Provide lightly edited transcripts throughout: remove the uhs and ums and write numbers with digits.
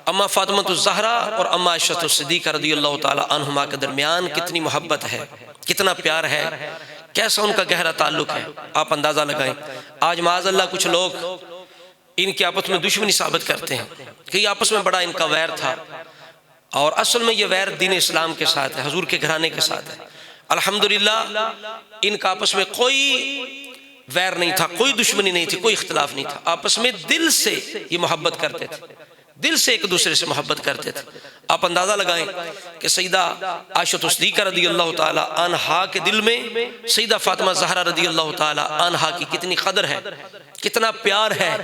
اما فاطمہ الزہرا اور اما عائشہ صدیقہ رضی اللہ تعالی عنہما کے درمیان کتنی محبت ہے، کتنا پیار ہے، کیسا ان کا گہرا تعلق ہے، آپ اندازہ لگائیں۔ آج معاذ اللہ کچھ لوگ ان کے آپس میں دشمنی ثابت کرتے ہیں کہ یہ آپس میں بڑا ان کا ویر تھا، اور اصل میں یہ ویر دین اسلام کے ساتھ ہے، حضور کے گھرانے کے ساتھ ہے۔ الحمدللہ ان کا آپس میں کوئی ویر نہیں تھا، کوئی دشمنی نہیں تھی، کوئی اختلاف نہیں تھا، آپس میں دل سے یہ محبت کرتے تھے، دل سے ایک دوسرے سے محبت کرتے تھے۔ آپ اندازہ لگائیں کہ سیدہ عائشہ صدیقہ رضی اللہ تعالی عنہا کے دل میں سیدہ فاطمہ زہرا رضی اللہ تعالی عنہا کی کتنی قدر ہے، کتنا پیار ہے،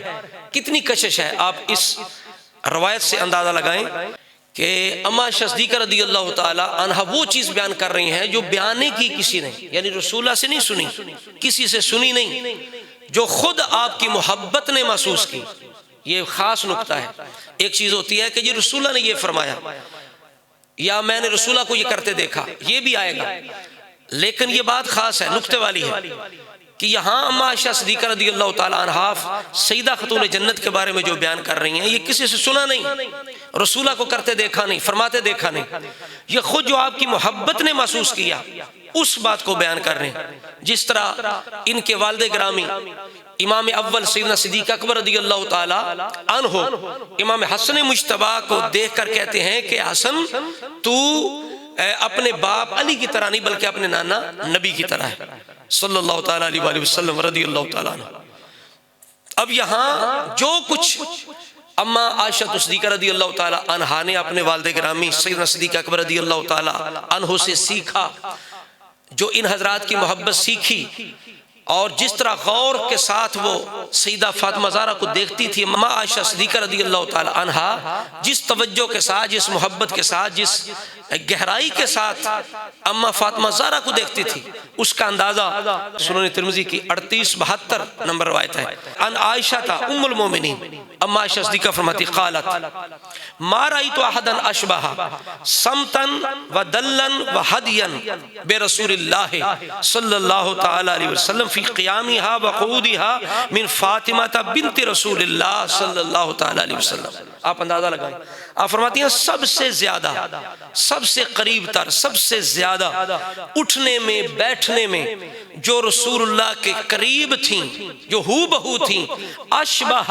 کتنی کشش ہے۔ آپ اس روایت سے اندازہ لگائیں کہ اما عائشہ صدیقہ رضی اللہ تعالی عنہا وہ چیز بیان کر رہی ہیں جو بیانے کی کسی نے، یعنی رسول اللہ سے نہیں سنی، کسی سے سنی نہیں، جو خود آپ کی محبت نے محسوس کی۔ یہ خاص نکتہ ہے۔ ایک چیز ہوتی ہے کہ یہ رسول اللہ نے یہ فرمایا، یا میں نے رسول اللہ کو یہ کرتے دیکھا، یہ بھی آئے گا، لیکن یہ بات خاص ہے، نکتے والی ہے کہ یہاں اما عائشہ صدیقہ رضی اللہ تعالی عنہا سیدہ خاتون جنت کے بارے میں جو بیان کر رہی ہیں، یہ کسی سے سنا نہیں، رسول اللہ کو کرتے دیکھا نہیں، فرماتے دیکھا نہیں، یہ خود جو آپ کی محبت نے محسوس کیا اس بات کو بیان کر رہے ہیں۔ جس طرح ان کے والد گرامی امام اول سیدنا صدیق اکبر رضی اللہ تعالی عنہ امام حسن مجتبی کو دیکھ کر کہتے ہیں کہ حسن تو اپنے باپ علی کی طرح نہیں بلکہ اپنے نانا نبی کی طرح ہے صلی اللہ تعالی علیہ وآلہ وسلم رضی اللہ تعالی عنہ۔ اب یہاں جو کچھ اما عائشہ صدیقہ رضی اللہ تعالی عنہا نے اپنے والد گرامی سیدنا صدیق اکبر رضی اللہ تعالی عنہ سے سیکھا، جو ان حضرات کی محبت سیکھی، اور جس طرح غور کے ساتھ وہ سیدہ فاطمہ زہرا کو دیکھتی تھی، اما عائشہ صدیقہ رضی اللہ تعالی عنہا جس توجہ کے ساتھ، جس محبت کے ساتھ، جس گہرائی کے ساتھ اما فاطمہ زہرا کو دیکھتی تھی، اس کا اندازہ سنن ترمذی کی 3872 نمبر روایت ہے۔ ان عائشہ ام المومنین اما عائشہ صدیقہ فرماتی قالت ما رأیت احدا اشبہ سمتا و دلا و ہدیا برسول اللہ صلی اللہ تعالی علیہ وسلم فی قیامها و قعودها من فاطمہ بنت رسول اللہ صلی اللہ تعالی علیہ وسلم۔ آپ اندازہ لگائیں، آپ فرماتی ہیں سب سے زیادہ، سب سے قریب تر، سب سے زیادہ اٹھنے میں، بیٹھنے میں جو رسول اللہ کے قریب تھیں، جو ہو بہو تھیں، اشبہ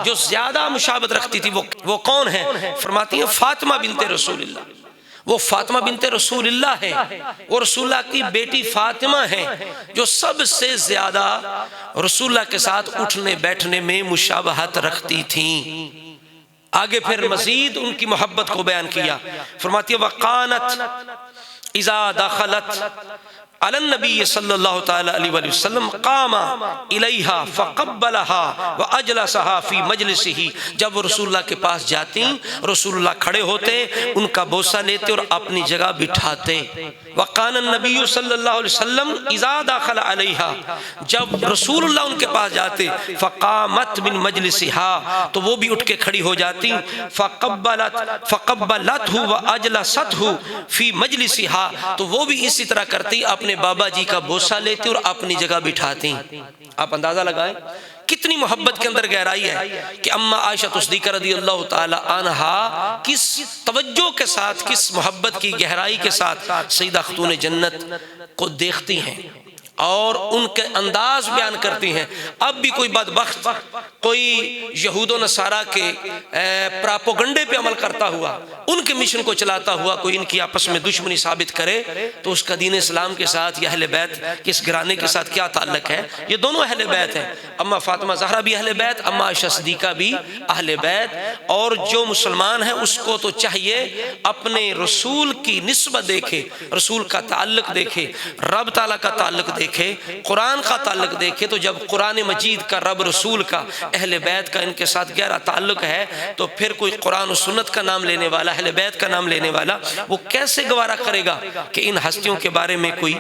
جو زیادہ مشابہت رکھتی تھی، وہ کون ہیں؟ فرماتی ہیں فاطمہ بنت رسول اللہ، وہ فاطمہ بنت رسول اللہ ہے، وہ رسول اللہ کی بیٹی فاطمہ ہیں، جو سب سے زیادہ رسول اللہ کے ساتھ اٹھنے بیٹھنے میں مشابہت رکھتی تھیں۔ آگے پھر مزید ان کی محبت کو بیان کیا، فرماتی ہے وَقَانَتْ اِذَا دَخَلَتْ علی النبی صلی اللہ تعالی علیہ وآلہ وسلم قام الیہا فقبلہا واجلسہا فی مجلسہ۔ جب وہ رسول اللہ کے پاس جاتی، رسول اللہ کھڑے ہوتے، ان کا بوسہ لیتے اور اپنی جگہ بٹھاتے۔ وقان النبی صلی اللہ علیہ وسلم اذا داخل علیہا، جب رسول اللہ ان کے پاس جاتے فقامت من مجلسہا، تو وہ بھی اٹھ کے کھڑی ہو جاتی، فقبلتہ واجلستہ فی مجلسہا، تو وہ بھی اسی طرح کرتی، اپنے بابا جی کا بوسہ لیتی اور اپنی جگہ بٹھاتی۔ آپ اندازہ لگائیں کتنی محبت کے اندر گہرائی ہے کہ اما عائشہ صدیقہ رضی اللہ تعالی عنہا کس توجہ کے ساتھ، کس محبت کی گہرائی کے ساتھ سیدہ خاتون جنت کو دیکھتی ہیں اور ان کے انداز بیان کرتی ہیں۔ اب بھی کوئی بدبخت، کوئی یہود و نصارہ کے پراپوگنڈے پہ عمل کرتا ہوا، ان کے مشن کو چلاتا ہوا کوئی ان کی آپس میں دشمنی ثابت کرے، تو اس کا دین اسلام کے ساتھ یا اہل بیت کس گھرانے کے ساتھ کیا تعلق ہے؟ یہ دونوں اہل بیت ہیں، اما فاطمہ زہرا بھی اہل بیت، اما عائشہ صدیقہ بھی اہل بیت۔ اور جو مسلمان ہے اس کو تو چاہیے اپنے رسول کی نسبت دیکھے، رسول کا تعلق دیکھے، رب تعالیٰ کا تعلق دیکھے، قرآن کا تعلق دیکھے۔ تو جب قرآن مجید کا، رب رسول کا، اہل بیت کا ان کے ساتھ گہرا تعلق ہے، تو پھر کوئی قرآن و سنت کا نام لینے والا، اہل بیت کا نام لینے والا، وہ کیسے گوارا کرے گا کہ ان ہستیوں کے بارے میں کوئی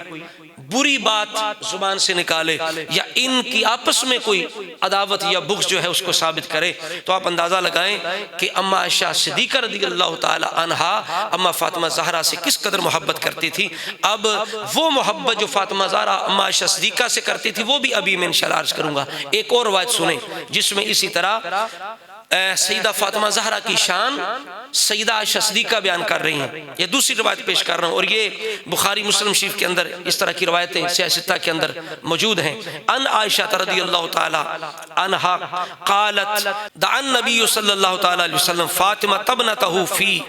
بری بات زبان سے نکالے یا ان کی آپس میں کوئی عداوت یا بغض جو ہے اس کو ثابت کرے؟ تو آپ اندازہ لگائیں کہ اما عائشہ صدیقہ رضی اللہ تعالی عنہا اما فاطمہ زہرا سے کس قدر محبت کرتی تھی۔ اب وہ محبت جو فاطمہ زہرا اما عائشہ صدیقہ سے کرتی تھی، وہ بھی ابھی میں انشاءاللہ عرض کروں گا۔ ایک اور روایت سنیں جس میں اسی طرح سیدہ فاطمہ زہرا کی شان سیدہ عائشہ صدیقہ بیان کر رہی ہیں. یہ دوسری روایت پیش کر رہا ہوں، اور یہ بخاری مسلم شریف کے اندر اس طرح کی روایتیں سیاہ ستہ کے اندر موجود ہیں. ان عائشہ رضی اللہ تعالی عنہا قالت دعا النبی صلی اللہ تعالی علیہ وسلم فاطمہ ابنتہ فی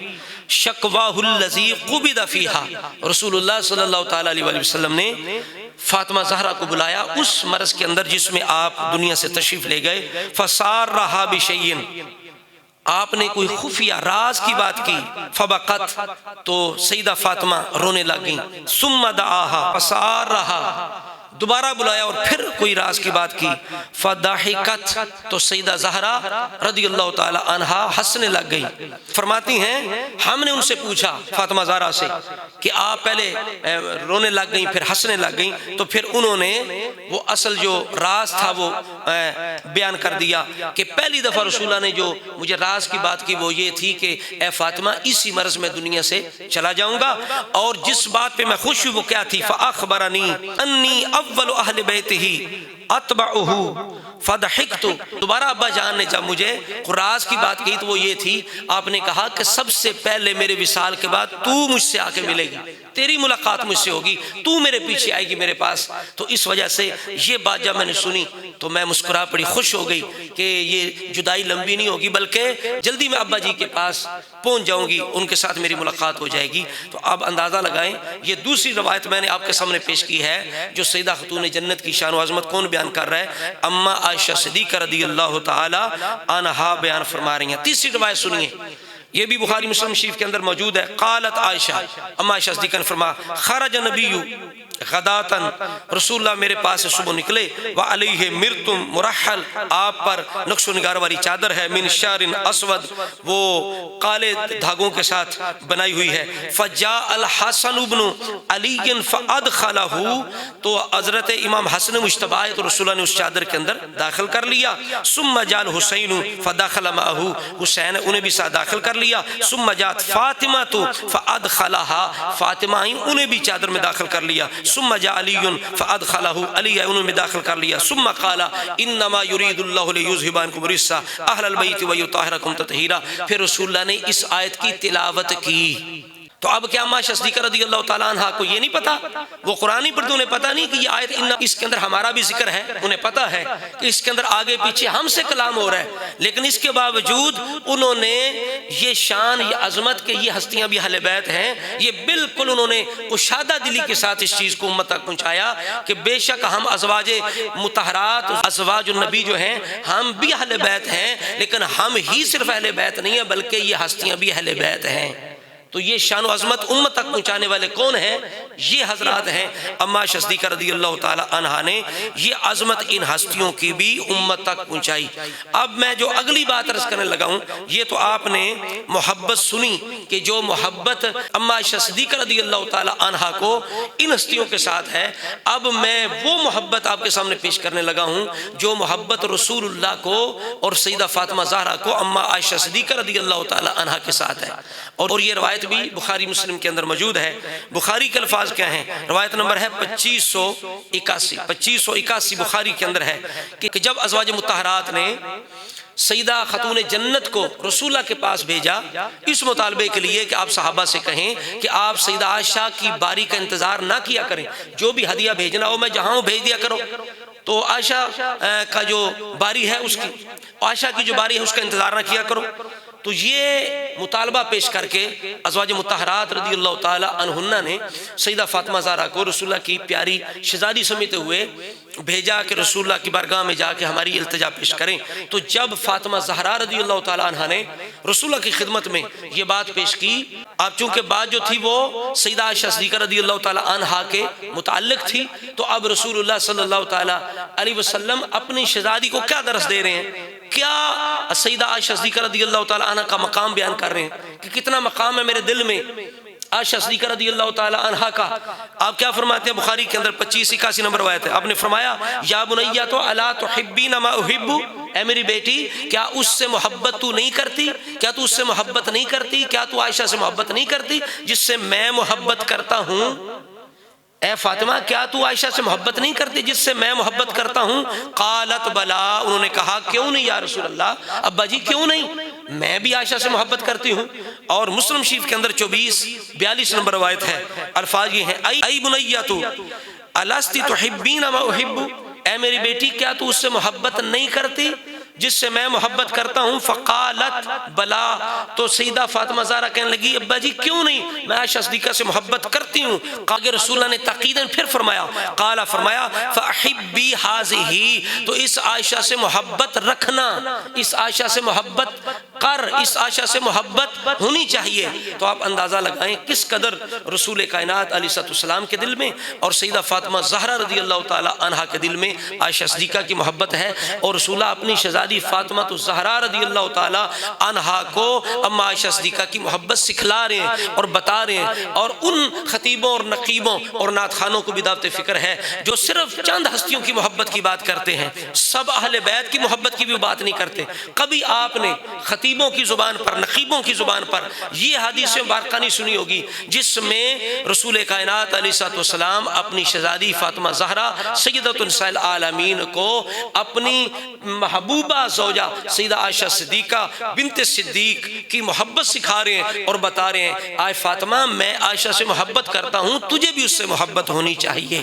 شکواہ الذی قبض فیہا. رسول اللہ صلی اللہ تعالی علیہ وسلم نے فاطمہ زہرا کو بلایا اس مرض کے اندر جس میں آپ دنیا سے تشریف لے گئے. فسارھا بشیء، آپ نے کوئی خفیہ راز کی بات کی. فبقت، تو سیدہ فاطمہ رونے لگیں. ثم دعاہا فسارھا، دوبارہ بلایا اور پھر کوئی راز کی بات کی. فضحکت، تو سیدہ زہرا رضی اللہ تعالی عنہا ہنسنے لگ گئی. فرماتی ہیں ہم نے ان سے پوچھا فاطمہ زہرا سے کہ آپ پہلے رونے لگ گئیں پھر ہنسنے لگ گئیں، تو پھر انہوں نے وہ اصل جو راز تھا وہ بیان کر دیا کہ پہلی دفعہ رسول اللہ نے جو مجھے راز کی بات کی وہ یہ تھی کہ اے فاطمہ اسی مرض میں دنیا سے چلا جاؤں گا، اور جس بات پہ میں خوش ہوں وہ کیا تھی. فاخبرنی انی اول اہل بیتہ اتبعہ فضحکت. دوبارہ ابا جان نے جب مجھے راز کی بات کی تو وہ یہ تھی، آپ نے کہا کہ سب سے پہلے میرے وصال کے بعد تو مجھ سے آ کے ملے گی، تیری ملاقات مجھ سے ہوگی، تو میرے پیچھے آئے گی میرے پاس. تو اس وجہ سے یہ بات جب میں نے سنی تو میں مسکرا پڑی، خوش ہو گئی کہ یہ جدائی لمبی نہیں ہوگی بلکہ جلدی میں ابا جی کے پاس پہنچ جاؤں گی، ان کے ساتھ میری ملاقات ہو جائے گی. تو اب اندازہ لگائیں، یہ دوسری روایت میں نے آپ کے سامنے پیش کی ہے جو سیدہ خاتون جنت کی شان و عظمت کون بیان کر رہا ہے؟ اما عائشہ صدیقہ رضی اللہ تعالی عنہا بیان فرما رہی ہیں. تیسری روایت سنیے، یہ بھی بخاری مسلم شریف کے اندر موجود ہے. قالت عائشہ، اما عائشہ صدیقہ نے فرمایا خرج نبی غداتن، رسول اللہ میرے پاس سے صبح نکلے. وعلیہ مرتم مرحل، آپ پر نقش و نگار والی چادر ہے. من شعر اسود، وہ کالے دھاگوں کے ساتھ بنائی ہوئی ہے. فجاء الحسن بن علی فادخلہ، تو حضرت امام حسن مجتبی آئے تو رسول اللہ نے اس چادر کے اندر داخل کر لیا. ثم جاء الحسین فدخل معه، حسین انہیں بھی ساتھ داخل کر لیا. ثم جاءت فاطمہ فادخلها، فاطمہ آئیں انہیں بھی چادر میں داخل کر لیا. ثم جاء علی فادخلہ، علی انہوں نے داخل کر لیا. ثم قال انما یرید اللہ لیذھب عنکم الرجس اہل البیت ویطہرکم تطہیرا. پھر رسول اللہ نے اس آیت کی تلاوت کی. تو اب کیا اما عائشہ صدیقہ رضی اللہ تعالیٰ عنہ کو یہ نہیں پتا؟ وہ قرآن ہی پڑھتے انہیں پتا نہیں کہ یہ آیت اس کے اندر ہمارا بھی ذکر ہے. انہیں پتا ہے کہ اس کے اندر آگے پیچھے ہم سے کلام ہو رہا ہے، لیکن اس کے باوجود انہوں نے یہ شان، یہ عظمت کہ یہ ہستیاں بھی اہل بیت ہیں، یہ بالکل انہوں نے کشادہ دلی کے ساتھ اس چیز کو امت تک پہنچایا کہ بے شک ہم ازواج مطہرات، ازواج النبی جو ہیں ہم بھی اہل بیت ہیں، لیکن ہم ہی صرف اہل بیت نہیں ہیں بلکہ یہ ہستیاں بھی اہل بیت ہیں. تو یہ شان و عظمت امت تک پہنچانے والے کون ہیں؟ یہ حضرات ہیں. اما عائشہ صدیقہ رضی اللہ تعالی عنہا نے یہ عظمت ان ہستیوں کی بھی امت تک پہنچائی. اب میں جو اگلی بات عرض کرنے لگا ہوں، یہ تو آپ نے محبت سنی کہ جو محبت اما عائشہ صدیقہ رضی اللہ تعالی عنہا کو ان ہستیوں کے ساتھ ہے. اب میں وہ محبت آپ کے سامنے پیش کرنے لگا ہوں جو محبت رسول اللہ کو اور سیدہ فاطمہ زہرا کو اما عائشہ صدیقہ رضی اللہ تعالی عنہا کے ساتھ ہے. اور یہ روایت بھی بخاری مسلم کے اندر موجود ہے. بخاری کے الفاظ کیا ہیں؟ روایت نمبر ہے 2581 بخاری کے اندر ہے کہ جب ازواج مطہرات نے سیدہ خاتون جنت کو رسول اللہ کے پاس بھیجا اس مطالبے کے لیے کہ آپ صحابہ سے کہیں کہ آپ سیدہ عائشہ کی باری کا انتظار نہ کیا کریں، جو بھی ہدیہ بھیجنا ہو میں جہاں بھیج دیا کرو. تو عائشہ کا جو باری ہے اس کی، عائشہ کی جو باری ہے اس کا انتظار نہ کیا کرو. تو یہ مطالبہ پیش کر کے ازواج مطہرات رضی اللہ تعالی عنہن نے سیدہ فاطمہ زہرا کو رسول اللہ کی پیاری شہزادی سمجھتے ہوئے بھیجا کہ رسول اللہ کی بارگاہ میں جا کے ہماری التجا پیش کریں. تو جب فاطمہ زہرا رضی اللہ تعالی عنہا نے رسول اللہ کی خدمت میں یہ بات پیش کی، اب چونکہ بات جو تھی وہ سیدہ عائشہ صدیقہ رضی اللہ تعالی عنہا کے متعلق تھی، تو اب رسول اللہ صلی اللہ تعالی علیہ وسلم اپنی شہزادی کو کیا درس دے رہے ہیں، کیا سیدہ عائشہ صدیقہ رضی اللہ تعالی عنہ کا مقام بیان کر رہے ہیں کہ کتنا مقام ہے میرے دل میں عائشہ صدیقہ رضی اللہ تعالی عنہ کا. آپ کیا فرماتے ہیں؟ بخاری کے اندر 2581 نمبر روایت ہے. آپ نے فرمایا یا بنیہ تو الا تحبین ما احب، اے میری بیٹی کیا اس سے محبت تو نہیں کرتی، کیا تو اس سے محبت نہیں کرتی، کیا تو عائشہ سے محبت نہیں کرتی جس سے میں محبت کرتا ہوں؟ اے فاطمہ کیا تو عائشہ سے محبت نہیں کرتی جس سے میں محبت کرتا ہوں؟ قالت بلا، انہوں نے کہا کیوں نہیں یا رسول اللہ، ابا جی کیوں نہیں، میں بھی عائشہ سے محبت کرتی ہوں۔ اور مسلم شریف کے اندر 42 نمبر روایت ہے، الفاظ یہ ہیں، ای بنیۃ الستی تحبین ما احب، اے میری بیٹی کیا تو اس سے محبت نہیں کرتی جس سے میں محبت کرتا ہوں؟ فقالت بلا، تو سیدہ فاطمہ زہرا کہنے لگی ابا جی کیوں نہیں، میں عائشہ صدیقہ سے محبت کرتی ہوں۔ آگے رسول اللہ نے تاکیداً پھر فرمایا، قالا فرمایا فاحبی ہذہ، تو اس عائشہ سے محبت رکھنا، اس عائشہ سے محبت کر، اس عائشہ سے محبت ہونی چاہیے۔ تو آپ اندازہ لگائیں کس قدر رسول کائنات علیہ السلام کے دل میں اور سیدہ فاطمہ زہرا رضی اللہ تعالی عنہا کے دل میں عائشہ صدیقہ کی محبت ہے، اور رسول اللہ اپنی شہزادی فاطمہ الزہرا رضی اللہ تعالی عنہا کو اما عائشہ صدیقہ کی محبت سکھلا رہے ہیں اور بتا رہے ہیں۔ اور ان خطیبوں اور نقیبوں اور نعت خانوں کو بھی دعوت فکر ہے جو صرف چند ہستیوں کی محبت کی بات کرتے ہیں، سب اہل بیت کی محبت کی بھی بات نہیں کرتے۔ کبھی آپ نے خطیبوں کی زبان پر، نقیبوں کی زبان پر یہ حدیث مبارکہ نہیں سنی ہوگی جس میں رسول کائنات علیہ السلام اپنی شہزادی فاطمہ زہرا سیدۃ النساء العالمین کو اپنی محبوبہ زوجہ سیدہ عائشہ صدیقہ بنت صدیق کی محبت سکھا رہے ہیں اور بتا رہے ہیں آئے فاطمہ میں عائشہ سے محبت کرتا ہوں، تجھے بھی اس سے محبت ہونی چاہیے۔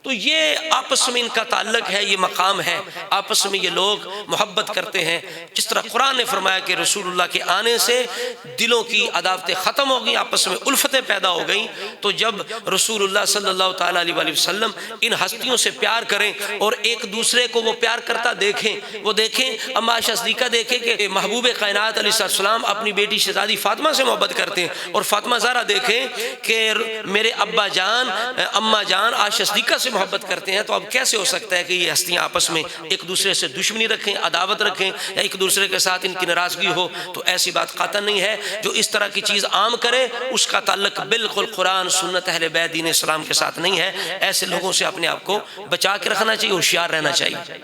تو یہ آپس میں ان کا تعلق ہے، یہ مقام ہے، آپس میں یہ لوگ محبت کرتے ہیں۔ جس طرح قرآن نے فرمایا کہ رسول اللہ کے آنے سے دلوں کی عداوتیں ختم ہو گئیں، آپس میں الفتیں پیدا ہو گئیں، تو جب رسول اللہ صلی اللہ تعالیٰ علیہ وسلم ان ہستیوں سے پیار کریں اور ایک دوسرے کو وہ پیار کرتا دیکھیں، وہ دیکھیں اما عائشہ صدیقہ دیکھیں کہ محبوب کائنات علیہ السلام اپنی بیٹی شہزادی فاطمہ سے محبت کرتے ہیں، اور فاطمہ زہرا دیکھیں کہ میرے ابا جان اما جان عائشہ صدیقہ سے محبت کرتے ہیں، تو اب کیسے ہو سکتا ہے کہ یہ ہستیاں آپس میں ایک دوسرے سے دشمنی رکھیں، عداوت رکھیں، یا ایک دوسرے کے ساتھ ان کی ناراضگی ہو؟ تو ایسی بات قطعاً نہیں ہے۔ جو اس طرح کی چیز عام کرے اس کا تعلق بالکل قرآن سنت اہل بیت دین اسلام کے ساتھ نہیں ہے۔ ایسے لوگوں سے اپنے آپ کو بچا کے رکھنا چاہیے، ہوشیار رہنا چاہیے۔